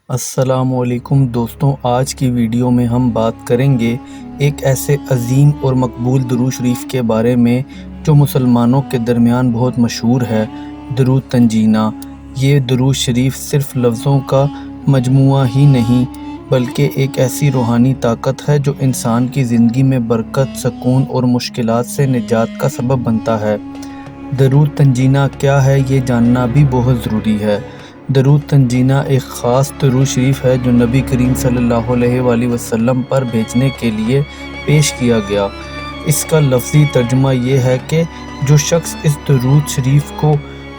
السلام علیکم دوستوں، آج کی ویڈیو میں ہم بات کریں گے ایک ایسے عظیم اور مقبول درود شریف کے بارے میں جو مسلمانوں کے درمیان بہت مشہور ہے، درود تنجینہ۔ یہ درود شریف صرف لفظوں کا مجموعہ ہی نہیں بلکہ ایک ایسی روحانی طاقت ہے جو انسان کی زندگی میں برکت، سکون اور مشکلات سے نجات کا سبب بنتا ہے۔ درود تنجینہ کیا ہے یہ جاننا بھی بہت ضروری ہے۔ درود تنجینہ ایک خاص درود شریف ہے جو نبی کریم صلی اللہ علیہ وآلہ وسلم پر بھیجنے کے لیے پیش کیا گیا۔ اس کا لفظی ترجمہ یہ ہے کہ جو شخص اس درود شریف کو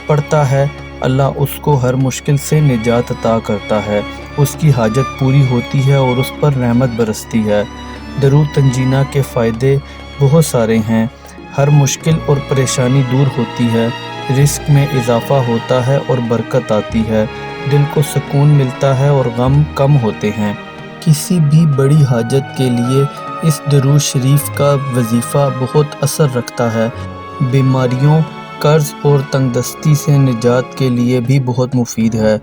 پڑھتا ہے، اللہ اس کو ہر مشکل سے نجات عطا کرتا ہے، اس کی حاجت پوری ہوتی ہے اور اس پر رحمت برستی ہے۔ درود تنجینہ کے فائدے بہت سارے ہیں۔ ہر مشکل اور پریشانی دور ہوتی ہے، رزق میں اضافہ ہوتا ہے اور برکت آتی ہے، دل کو سکون ملتا ہے اور غم کم ہوتے ہیں۔ کسی بھی بڑی حاجت کے لیے اس درود شریف کا وظیفہ بہت اثر رکھتا ہے۔ بیماریوں، قرض اور تنگ دستی سے نجات کے لیے بھی بہت مفید ہے۔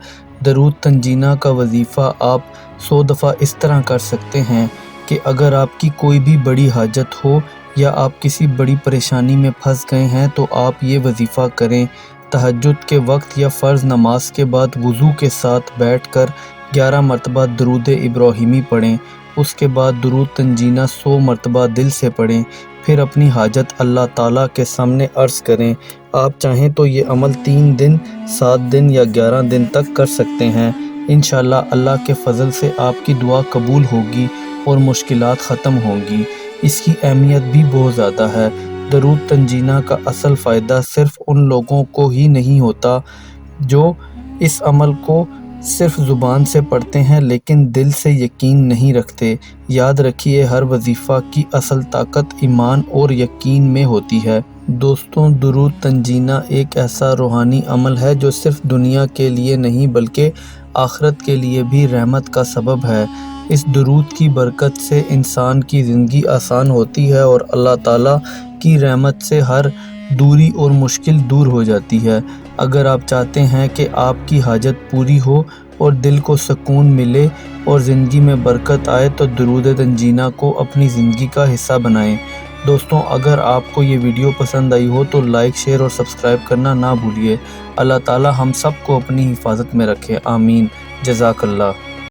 درود تنجینہ کا وظیفہ آپ 100 دفعہ اس طرح کر سکتے ہیں کہ اگر آپ کی کوئی بھی بڑی حاجت ہو یا آپ کسی بڑی پریشانی میں پھنس گئے ہیں تو آپ یہ وظیفہ کریں۔ تہجد کے وقت یا فرض نماز کے بعد وضو کے ساتھ بیٹھ کر 11 مرتبہ درود ابراہیمی پڑھیں، اس کے بعد درود تنجینہ 100 مرتبہ دل سے پڑھیں، پھر اپنی حاجت اللہ تعالیٰ کے سامنے عرض کریں۔ آپ چاہیں تو یہ عمل 3 دن، 7 دن یا 11 دن تک کر سکتے ہیں۔ انشاءاللہ اللہ کے فضل سے آپ کی دعا قبول ہوگی اور مشکلات ختم ہوں گی۔ اس کی اہمیت بھی بہت زیادہ ہے۔ درود تنجینہ کا اصل فائدہ صرف ان لوگوں کو ہی نہیں ہوتا جو اس عمل کو صرف زبان سے پڑھتے ہیں لیکن دل سے یقین نہیں رکھتے۔ یاد رکھیے، ہر وظیفہ کی اصل طاقت ایمان اور یقین میں ہوتی ہے۔ دوستوں، درود تنجینہ ایک ایسا روحانی عمل ہے جو صرف دنیا کے لیے نہیں بلکہ آخرت کے لیے بھی رحمت کا سبب ہے۔ اس درود کی برکت سے انسان کی زندگی آسان ہوتی ہے اور اللہ تعالیٰ کی رحمت سے ہر دوری اور مشکل دور ہو جاتی ہے۔ اگر آپ چاہتے ہیں کہ آپ کی حاجت پوری ہو اور دل کو سکون ملے اور زندگی میں برکت آئے تو درود تنجینہ کو اپنی زندگی کا حصہ بنائیں۔ دوستوں، اگر آپ کو یہ ویڈیو پسند آئی ہو تو لائک، شیئر اور سبسکرائب کرنا نہ بھولیے۔ اللہ تعالیٰ ہم سب کو اپنی حفاظت میں رکھے، آمین۔ جزاک اللہ۔